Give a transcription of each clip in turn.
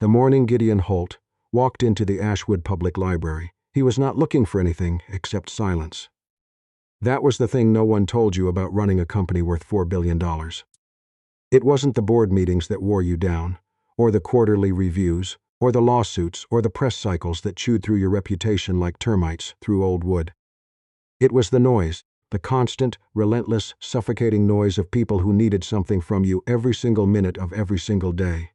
The morning Gideon Holt walked into the Ashwood Public Library, he was not looking for anything except silence. That was the thing no one told you about running a company worth $4 billion. It wasn't the board meetings that wore you down, or the quarterly reviews, or the lawsuits, or the press cycles that chewed through your reputation like termites through old wood. It was the noise, the constant, relentless, suffocating noise of people who needed something from you every single minute of every single day.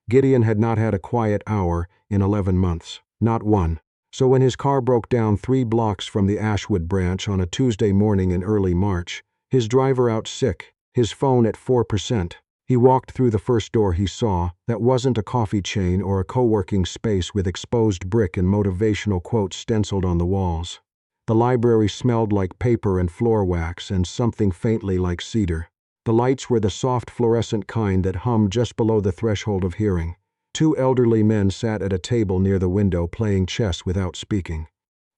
Gideon had not had a quiet hour in 11 months, not one. So when his car broke down 3 blocks from the Ashwood branch on a Tuesday morning in early March, his driver out sick, his phone at 4%, he walked through the first door he saw that wasn't a coffee chain or a co-working space with exposed brick and motivational quotes stenciled on the walls. The library smelled like paper and floor wax and something faintly like cedar. The lights were the soft fluorescent kind that hummed just below the threshold of hearing. 2 elderly men sat at a table near the window playing chess without speaking.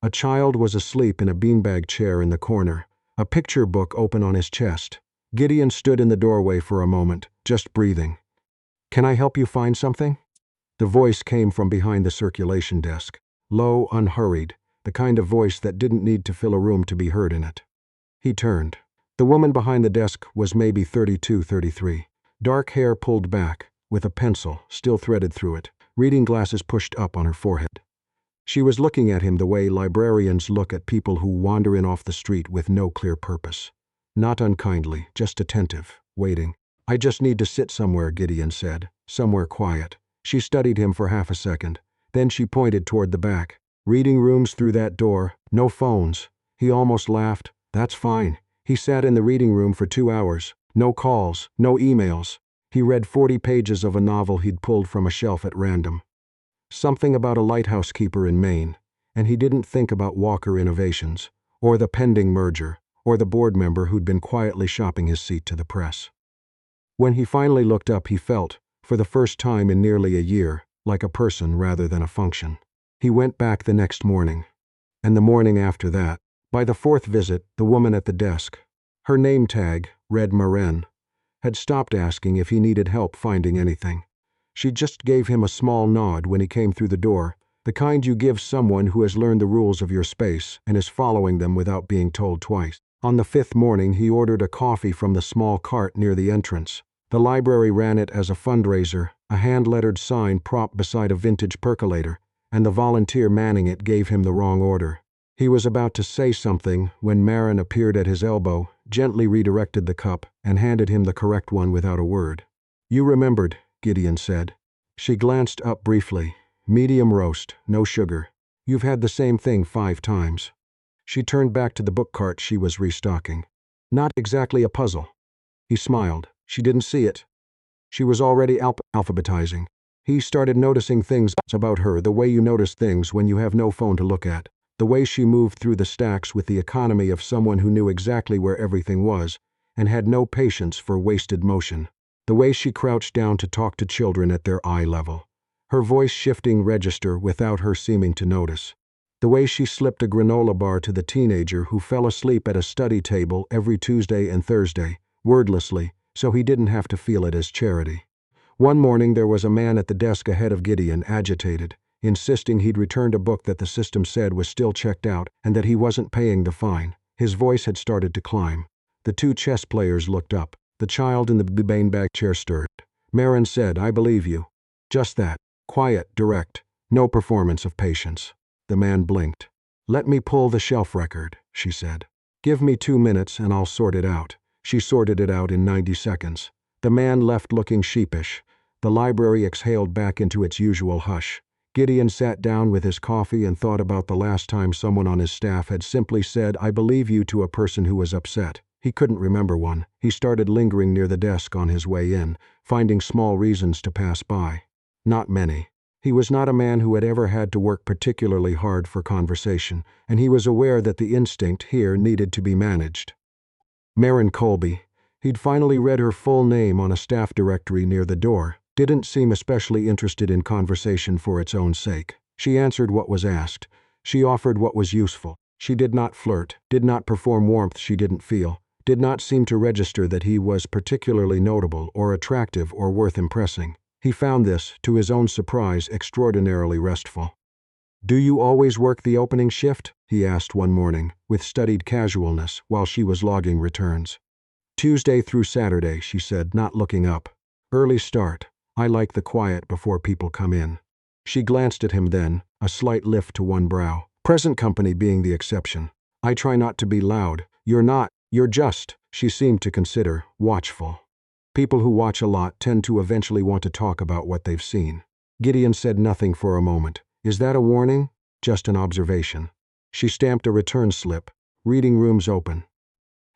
A child was asleep in a beanbag chair in the corner, a picture book open on his chest. Gideon stood in the doorway for a moment, just breathing. "Can I help you find something?" The voice came from behind the circulation desk, low, unhurried, the kind of voice that didn't need to fill a room to be heard in it. He turned. The woman behind the desk was maybe 32, 33. Dark hair pulled back, with a pencil still threaded through it, reading glasses pushed up on her forehead. She was looking at him the way librarians look at people who wander in off the street with no clear purpose. Not unkindly, just attentive, waiting. "I just need to sit somewhere," Gideon said, "somewhere quiet." She studied him for half a second. Then she pointed toward the back. "Reading rooms through that door, no phones." He almost laughed. "That's fine." He sat in the reading room for 2 hours. No calls, no emails. He read 40 pages of a novel he'd pulled from a shelf at random. Something about a lighthouse keeper in Maine, and he didn't think about Walker Innovations, or the pending merger, or the board member who'd been quietly shopping his seat to the press. When he finally looked up, he felt, for the first time in nearly a year, like a person rather than a function. He went back the next morning, and the morning after that. By the 4th visit, the woman at the desk, her name tag, read Maren, had stopped asking if he needed help finding anything. She just gave him a small nod when he came through the door, the kind you give someone who has learned the rules of your space and is following them without being told twice. On the 5th morning, he ordered a coffee from the small cart near the entrance. The library ran it as a fundraiser, a hand-lettered sign propped beside a vintage percolator, and the volunteer manning it gave him the wrong order. He was about to say something when Maren appeared at his elbow, gently redirected the cup, and handed him the correct one without a word. "You remembered," Gideon said. She glanced up briefly. "Medium roast, no sugar. You've had the same thing 5 times. She turned back to the book cart she was restocking. "Not exactly a puzzle." He smiled. She didn't see it. She was already alphabetizing. He started noticing things about her the way you notice things when you have no phone to look at. The way she moved through the stacks with the economy of someone who knew exactly where everything was and had no patience for wasted motion. The way she crouched down to talk to children at their eye level, her voice shifting register without her seeming to notice. The way she slipped a granola bar to the teenager who fell asleep at a study table every Tuesday and Thursday, wordlessly, so he didn't have to feel it as charity. One morning there was a man at the desk ahead of Gideon, agitated, insisting he'd returned a book that the system said was still checked out and that he wasn't paying the fine. His voice had started to climb. The 2 chess players looked up. The child in the beanbag chair stirred. Maren said, "I believe you." Just that. Quiet, direct. No performance of patience. The man blinked. "Let me pull the shelf record," she said. "Give me 2 minutes and I'll sort it out." She sorted it out in 90 seconds. The man left looking sheepish. The library exhaled back into its usual hush. Gideon sat down with his coffee and thought about the last time someone on his staff had simply said, "I believe you," to a person who was upset. He couldn't remember one. He started lingering near the desk on his way in, finding small reasons to pass by. Not many. He was not a man who had ever had to work particularly hard for conversation, and he was aware that the instinct here needed to be managed. Maren Colby. He'd finally read her full name on a staff directory near the door. Didn't seem especially interested in conversation for its own sake. She answered what was asked. She offered what was useful. She did not flirt, did not perform warmth she didn't feel, did not seem to register that he was particularly notable or attractive or worth impressing. He found this, to his own surprise, extraordinarily restful. "Do you always work the opening shift?" he asked one morning, with studied casualness, while she was logging returns. "Tuesday through Saturday," she said, not looking up. "Early start. I like the quiet before people come in." She glanced at him then, a slight lift to one brow. "Present company being the exception. I try not to be loud." "You're not. You're just," she seemed to consider, watchful. People who watch a lot tend to eventually want to talk about what they've seen. Gideon said nothing for a moment. "Is that a warning?" "Just an observation." She stamped a return slip. "Reading room's open."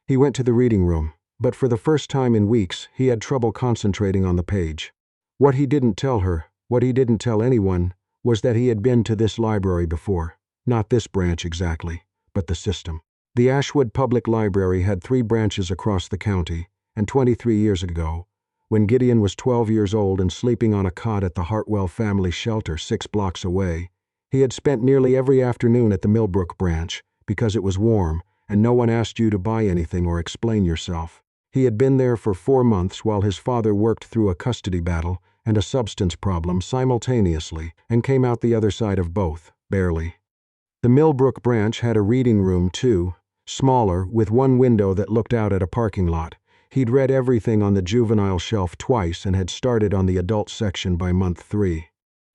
He went to the reading room, but for the first time in weeks, he had trouble concentrating on the page. What he didn't tell her, what he didn't tell anyone, was that he had been to this library before. Not this branch exactly, but the system. The Ashwood Public Library had 3 branches across the county, and 23 years ago, when Gideon was 12 years old and sleeping on a cot at the Hartwell Family Shelter 6 blocks away, he had spent nearly every afternoon at the Millbrook branch, because it was warm, and no one asked you to buy anything or explain yourself. He had been there for 4 months while his father worked through a custody battle and a substance problem simultaneously, and came out the other side of both, barely. The Millbrook branch had a reading room, too, smaller, with one window that looked out at a parking lot. He'd read everything on the juvenile shelf twice and had started on the adult section by month 3.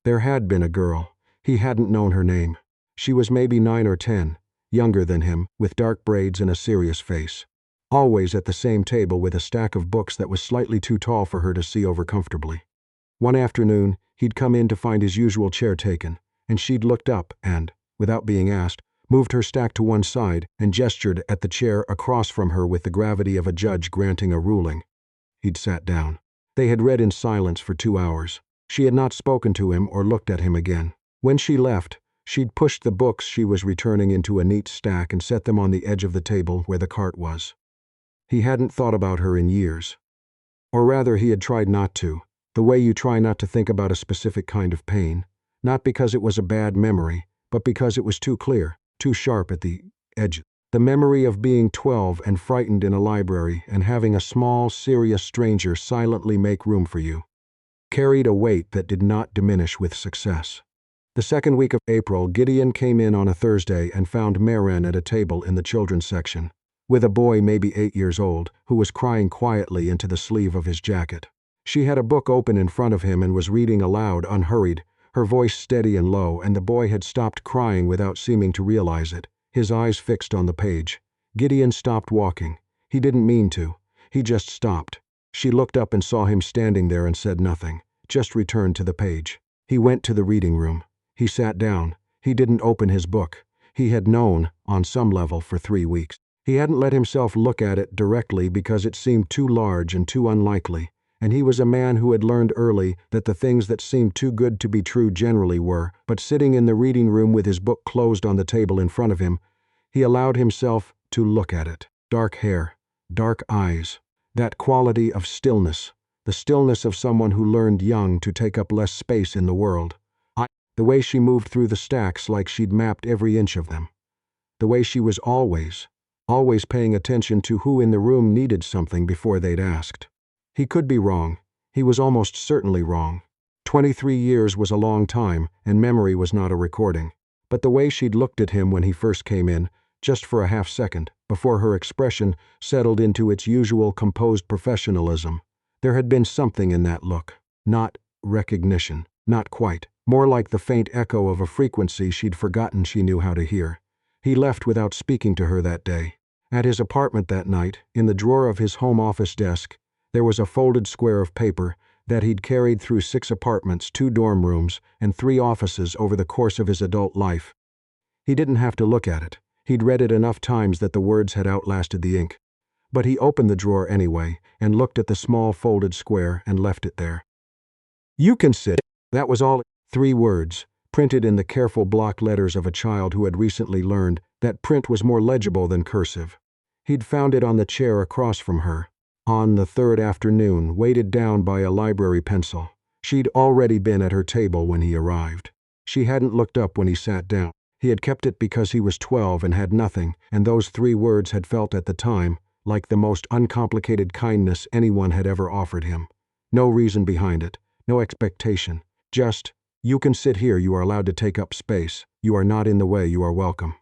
There had been a girl. He hadn't known her name. She was maybe 9 or 10, younger than him, with dark braids and a serious face. Always at the same table with a stack of books that was slightly too tall for her to see over comfortably. One afternoon, he'd come in to find his usual chair taken, and she'd looked up and, without being asked, moved her stack to one side and gestured at the chair across from her with the gravity of a judge granting a ruling. He'd sat down. They had read in silence for 2 hours. She had not spoken to him or looked at him again. When she left, she'd pushed the books she was returning into a neat stack and set them on the edge of the table where the cart was. He hadn't thought about her in years. Or rather, he had tried not to, the way you try not to think about a specific kind of pain, not because it was a bad memory, but because it was too clear, too sharp at the edge. The memory of being 12 and frightened in a library and having a small, serious stranger silently make room for you carried a weight that did not diminish with success. The second week of April, Gideon came in on a Thursday and found Maren at a table in the children's section, with a boy maybe 8 years old, who was crying quietly into the sleeve of his jacket. She had a book open in front of him and was reading aloud, unhurried, her voice steady and low, and the boy had stopped crying without seeming to realize it, his eyes fixed on the page. Gideon stopped walking. He didn't mean to. He just stopped. She looked up and saw him standing there and said nothing, just returned to the page. He went to the reading room. He sat down. He didn't open his book. He had known, on some level, for 3 weeks. He hadn't let himself look at it directly because it seemed too large and too unlikely, and he was a man who had learned early that the things that seemed too good to be true generally were. But sitting in the reading room with his book closed on the table in front of him, he allowed himself to look at it. Dark hair, dark eyes, that quality of stillness, the stillness of someone who learned young to take up less space in the world. The way she moved through the stacks like she'd mapped every inch of them. The way she was always paying attention to who in the room needed something before they'd asked. He could be wrong. He was almost certainly wrong. 23 years was a long time, and memory was not a recording. But the way she'd looked at him when he first came in, just for a half second, before her expression settled into its usual composed professionalism, there had been something in that look. Not recognition. Not quite. More like the faint echo of a frequency she'd forgotten she knew how to hear. He left without speaking to her that day. At his apartment that night, in the drawer of his home office desk, there was a folded square of paper that he'd carried through 6 apartments, 2 dorm rooms, and 3 offices over the course of his adult life. He didn't have to look at it. He'd read it enough times that the words had outlasted the ink. But he opened the drawer anyway and looked at the small folded square and left it there. "You can sit." That was all. 3 words, printed in the careful block letters of a child who had recently learned that print was more legible than cursive. He'd found it on the chair across from her, on the 3rd afternoon, weighted down by a library pencil. She'd already been at her table when he arrived. She hadn't looked up when he sat down. He had kept it because he was 12 and had nothing, and those 3 words had felt at the time like the most uncomplicated kindness anyone had ever offered him. No reason behind it. No expectation. Just, you can sit here, you are allowed to take up space. You are not in the way, you are welcome.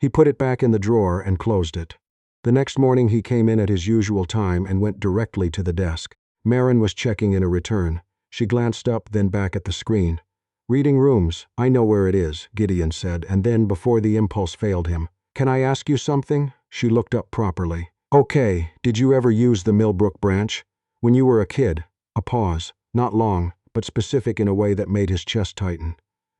He put it back in the drawer and closed it. The next morning he came in at his usual time and went directly to the desk. Marin was checking in a return. She glanced up, then back at the screen. Reading rooms, I know where it is, Gideon said, and then, before the impulse failed him, can I ask you something? She looked up properly. Okay, did you ever use the Millbrook branch? When you were a kid. A pause, not long, but specific in a way that made his chest tighten.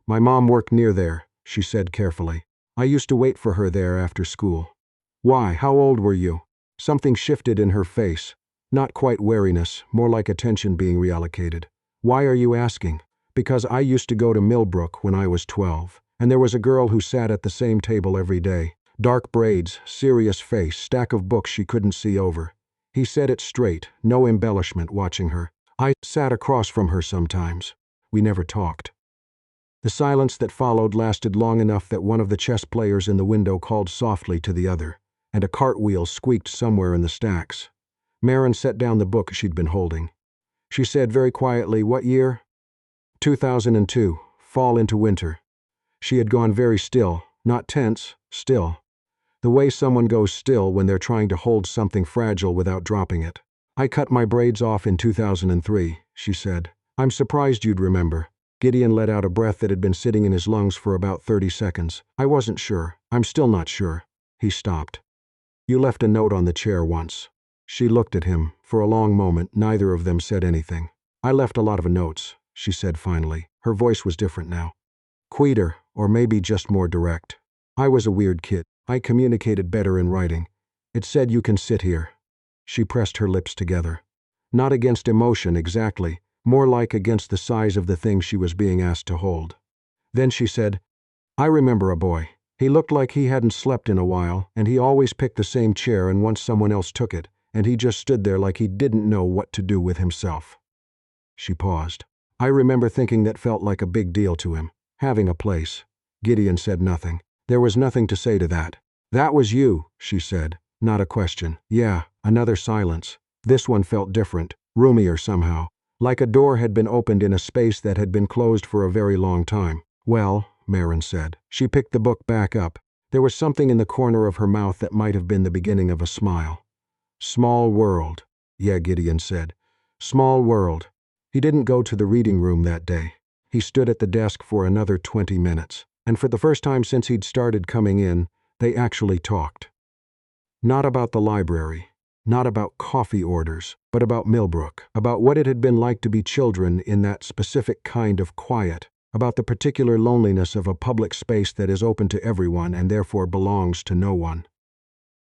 My mom worked near there, she said carefully. I used to wait for her there after school. Why, how old were you? Something shifted in her face. Not quite wariness, more like attention being reallocated. Why are you asking? Because I used to go to Millbrook when I was 12, and there was a girl who sat at the same table every day. Dark braids, serious face, stack of books she couldn't see over. He said it straight, no embellishment, watching her. I sat across from her sometimes. We never talked. The silence that followed lasted long enough that one of the chess players in the window called softly to the other, and a cartwheel squeaked somewhere in the stacks. Marin set down the book she'd been holding. She said very quietly, what year? 2002, fall into winter. She had gone very still, not tense, still. The way someone goes still when they're trying to hold something fragile without dropping it. I cut my braids off in 2003, she said. I'm surprised you'd remember. Gideon let out a breath that had been sitting in his lungs for about 30 seconds. I wasn't sure. I'm still not sure. He stopped. You left a note on the chair once. She looked at him. For a long moment, neither of them said anything. I left a lot of notes, she said finally. Her voice was different now. Quieter, or maybe just more direct. I was a weird kid. I communicated better in writing. It said you can sit here. She pressed her lips together. Not against emotion exactly, more like against the size of the thing she was being asked to hold. Then she said, I remember a boy. He looked like he hadn't slept in a while, and he always picked the same chair, and once someone else took it, and he just stood there like he didn't know what to do with himself. She paused. I remember thinking that felt like a big deal to him, having a place. Gideon said nothing. There was nothing to say to that. That was you, she said, not a question. Yeah, another silence. This one felt different, roomier somehow, like a door had been opened in a space that had been closed for a very long time. Well, Marin said. She picked the book back up. There was something in the corner of her mouth that might have been the beginning of a smile. Small world. Yeah, Gideon said. Small world. He didn't go to the reading room that day. He stood at the desk for another 20 minutes. And for the first time since he'd started coming in, they actually talked. Not about the library, not about coffee orders, but about Millbrook, about what it had been like to be children in that specific kind of quiet, about the particular loneliness of a public space that is open to everyone and therefore belongs to no one.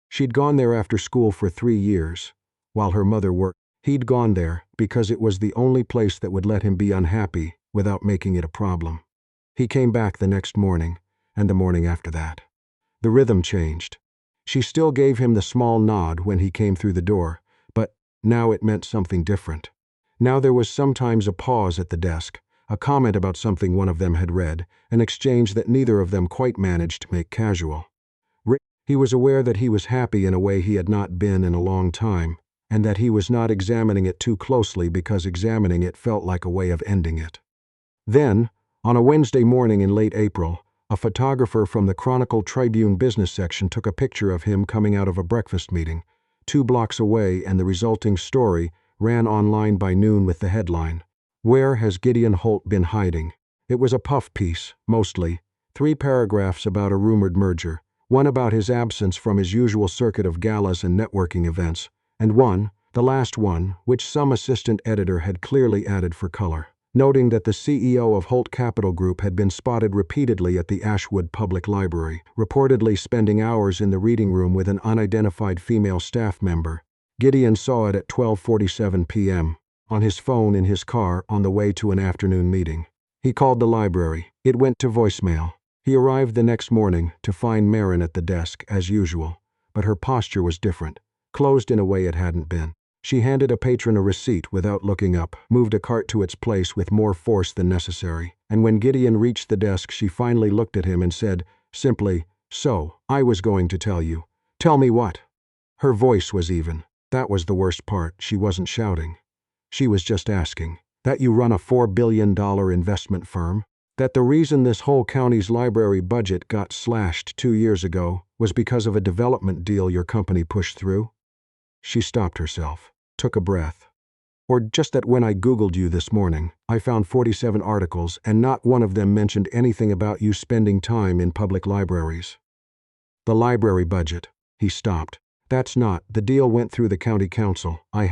She'd gone there after school for 3 years, while her mother worked. He'd gone there because it was the only place that would let him be unhappy without making it a problem. He came back the next morning, and the morning after that. The rhythm changed. She still gave him the small nod when he came through the door, but now it meant something different. Now there was sometimes a pause at the desk, a comment about something one of them had read, an exchange that neither of them quite managed to make casual. He was aware that he was happy in a way he had not been in a long time, and that he was not examining it too closely because examining it felt like a way of ending it. Then, on a Wednesday morning in late April, a photographer from the Chronicle Tribune business section took a picture of him coming out of a breakfast meeting, 2 blocks away, and the resulting story ran online by noon with the headline, Where has Gideon Holt been hiding? It was a puff piece, mostly, 3 paragraphs about a rumored merger, one about his absence from his usual circuit of galas and networking events, and one, the last one, which some assistant editor had clearly added for color, noting that the CEO of Holt Capital Group had been spotted repeatedly at the Ashwood Public Library, reportedly spending hours in the reading room with an unidentified female staff member. Gideon saw it at 12:47 p.m., on his phone in his car on the way to an afternoon meeting. He called the library. It went to voicemail. He arrived the next morning to find Marin at the desk, as usual, but her posture was different, closed in a way it hadn't been. She handed a patron a receipt without looking up, moved a cart to its place with more force than necessary, and when Gideon reached the desk she finally looked at him and said, simply, So, I was going to tell you. Tell me what? Her voice was even. That was the worst part. She wasn't shouting. She was just asking. That you run a $4 billion investment firm? That the reason this whole county's library budget got slashed 2 years ago was because of a development deal your company pushed through? She stopped herself, took a breath. Or just that when I Googled you this morning, I found 47 articles and not one of them mentioned anything about you spending time in public libraries. The library budget. He stopped. That's not, the deal went through the county council. I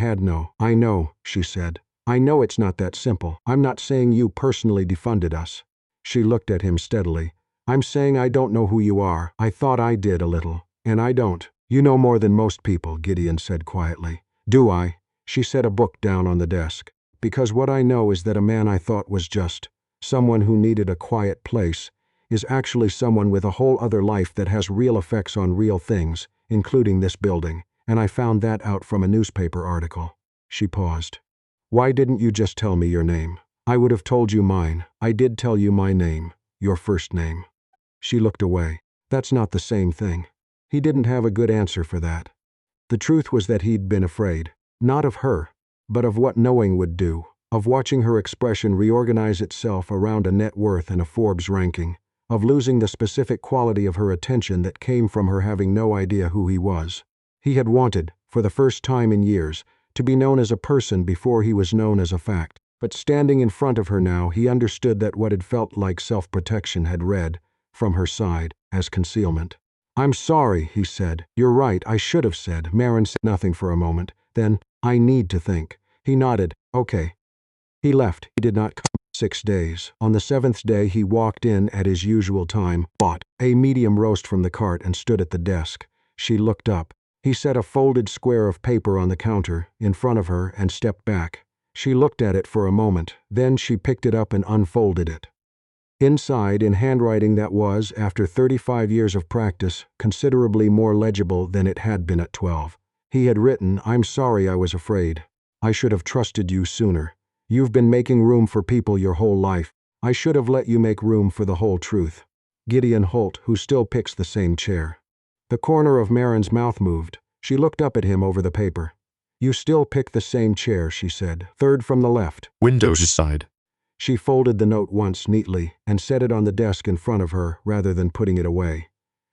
know, she said. I know it's not that simple. I'm not saying you personally defunded us. She looked at him steadily. I'm saying I don't know who you are. I thought I did a little. And I don't. You know more than most people, Gideon said quietly. Do I? She set a book down on the desk. Because what I know is that a man I thought was just someone who needed a quiet place is actually someone with a whole other life that has real effects on real things, including this building, and I found that out from a newspaper article. She paused. Why didn't you just tell me your name? I would have told you mine. I did tell you my name, your first name. She looked away. That's not the same thing. He didn't have a good answer for that. The truth was that he'd been afraid, not of her, but of what knowing would do, of watching her expression reorganize itself around a net worth and a Forbes ranking, of losing the specific quality of her attention that came from her having no idea who he was. He had wanted, for the first time in years, to be known as a person before he was known as a fact. But standing in front of her now, he understood that what had felt like self-protection had read, from her side, as concealment. I'm sorry, he said. You're right, I should have said. Marin said nothing for a moment. Then, I need to think. He nodded. Okay. He left. He did not come. 6 days. On the 7th day, he walked in at his usual time, bought a medium roast from the cart and stood at the desk. She looked up. He set a folded square of paper on the counter, in front of her, and stepped back. She looked at it for a moment, then she picked it up and unfolded it. Inside, in handwriting that was, after 35 years of practice, considerably more legible than it had been at 12. He had written, I'm sorry I was afraid. I should have trusted you sooner. You've been making room for people your whole life. I should have let you make room for the whole truth. Gideon Holt, who still picks the same chair. The corner of Marin's mouth moved. She looked up at him over the paper. You still pick the same chair, she said. Third from the left. Windows aside. She folded the note once neatly and set it on the desk in front of her rather than putting it away,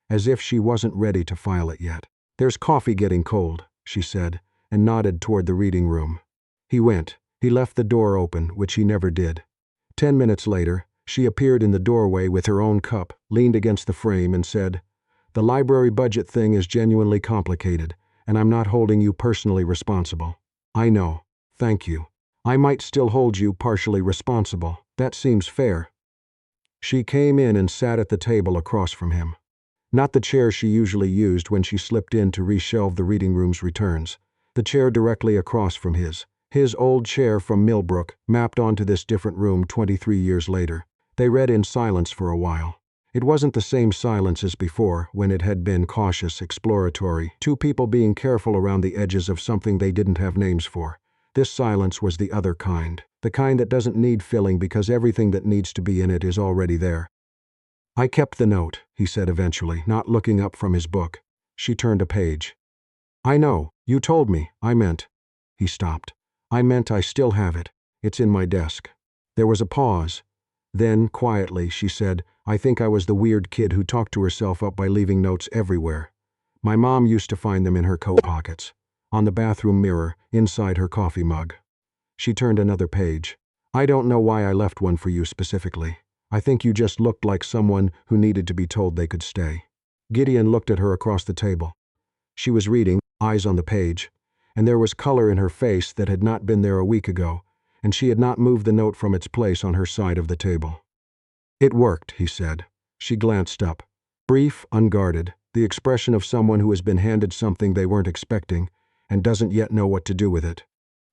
as if she wasn't ready to file it yet. There's coffee getting cold, she said, and nodded toward the reading room. He went. He left the door open, which he never did. 10 minutes later, she appeared in the doorway with her own cup, leaned against the frame, and said, The library budget thing is genuinely complicated, and I'm not holding you personally responsible. I know. Thank you. I might still hold you partially responsible. That seems fair. She came in and sat at the table across from him. Not the chair she usually used when she slipped in to reshelve the reading room's returns. The chair directly across from his old chair from Millbrook, mapped onto this different room 23 years later. They read in silence for a while. It wasn't the same silence as before, when it had been cautious, exploratory, two people being careful around the edges of something they didn't have names for. This silence was the other kind, the kind that doesn't need filling because everything that needs to be in it is already there. I kept the note, he said eventually, not looking up from his book. She turned a page. I know, you told me, I meant. He stopped. I meant I still have it. It's in my desk. There was a pause. Then, quietly, she said, I think I was the weird kid who talked to herself up by leaving notes everywhere. My mom used to find them in her coat pockets, on the bathroom mirror, inside her coffee mug. She turned another page. I don't know why I left one for you specifically. I think you just looked like someone who needed to be told they could stay. Gideon looked at her across the table. She was reading, eyes on the page, and there was color in her face that had not been there a week ago, and she had not moved the note from its place on her side of the table. It worked, he said. She glanced up. Brief, unguarded, the expression of someone who has been handed something they weren't expecting and doesn't yet know what to do with it.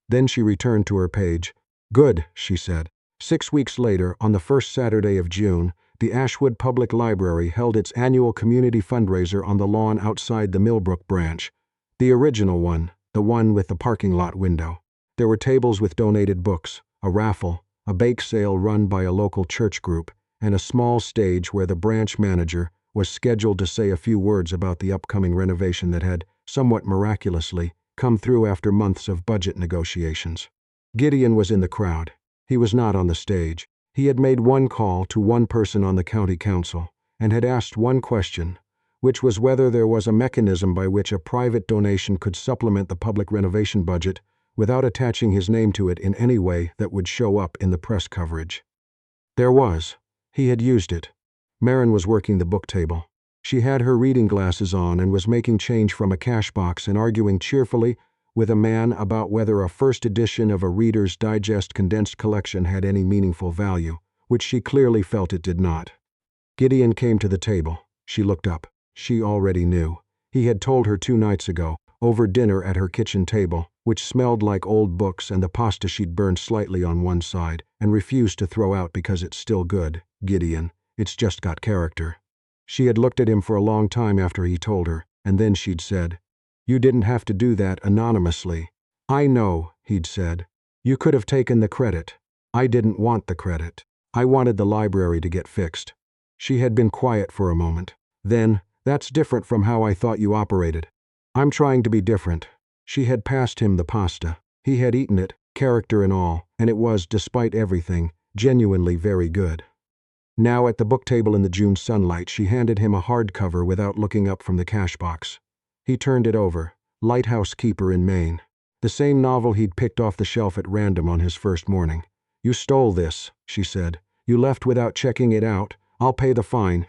Then she returned to her page. Good, she said. 6 weeks later, on the first Saturday of June, the Ashwood Public Library held its annual community fundraiser on the lawn outside the Millbrook branch. The original one, the one with the parking lot window. There were tables with donated books, a raffle, a bake sale run by a local church group, and a small stage where the branch manager was scheduled to say a few words about the upcoming renovation that had, somewhat miraculously, come through after months of budget negotiations. Gideon was in the crowd. He was not on the stage. He had made one call to one person on the county council and had asked one question, which was whether there was a mechanism by which a private donation could supplement the public renovation budget without attaching his name to it in any way that would show up in the press coverage. There was. He had used it. Marin was working the book table. She had her reading glasses on and was making change from a cash box and arguing cheerfully with a man about whether a first edition of a Reader's Digest condensed collection had any meaningful value, which she clearly felt it did not. Gideon came to the table. She looked up. She already knew. He had told her 2 nights ago, over dinner at her kitchen table, which smelled like old books and the pasta she'd burned slightly on one side, and refused to throw out because it's still good, Gideon. It's just got character. She had looked at him for a long time after he told her, and then she'd said, "You didn't have to do that anonymously." "I know," he'd said. "You could have taken the credit. I didn't want the credit. I wanted the library to get fixed." She had been quiet for a moment. Then, "That's different from how I thought you operated." "I'm trying to be different." She had passed him the pasta. He had eaten it, character and all, and it was, despite everything, genuinely very good. Now at the book table in the June sunlight, she handed him a hardcover without looking up from the cash box. He turned it over. Lighthouse Keeper in Maine. The same novel he'd picked off the shelf at random on his first morning. "You stole this," she said. "You left without checking it out. I'll pay the fine."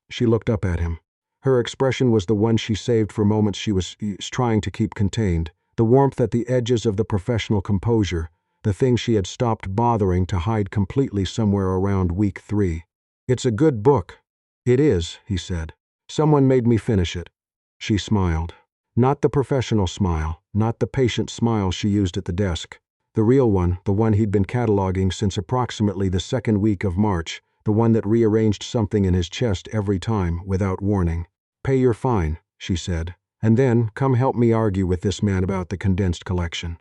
She looked up at him. Her expression was the one she saved for moments she was trying to keep contained, the warmth at the edges of the professional composure, the thing she had stopped bothering to hide completely somewhere around week 3. "It's a good book." "It is," he said. "Someone made me finish it." She smiled. Not the professional smile, not the patient smile she used at the desk. The real one, the one he'd been cataloging since approximately the 2nd week of March, the one that rearranged something in his chest every time, without warning. "Pay your fine," she said, "and then come help me argue with this man about the condensed collection."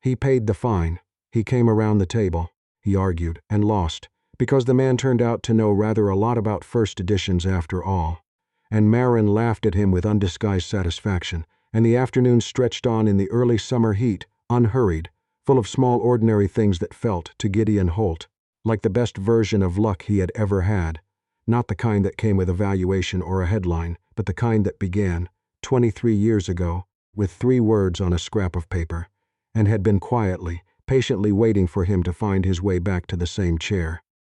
He paid the fine. He came around the table. He argued, and lost, because the man turned out to know rather a lot about first editions after all. And Marin laughed at him with undisguised satisfaction, and the afternoon stretched on in the early summer heat, unhurried, full of small ordinary things that felt, to Gideon Holt, like the best version of luck he had ever had. Not the kind that came with a valuation or a headline, but the kind that began, 23 years ago, with 3 words on a scrap of paper, and had been quietly, patiently waiting for him to find his way back to the same chair.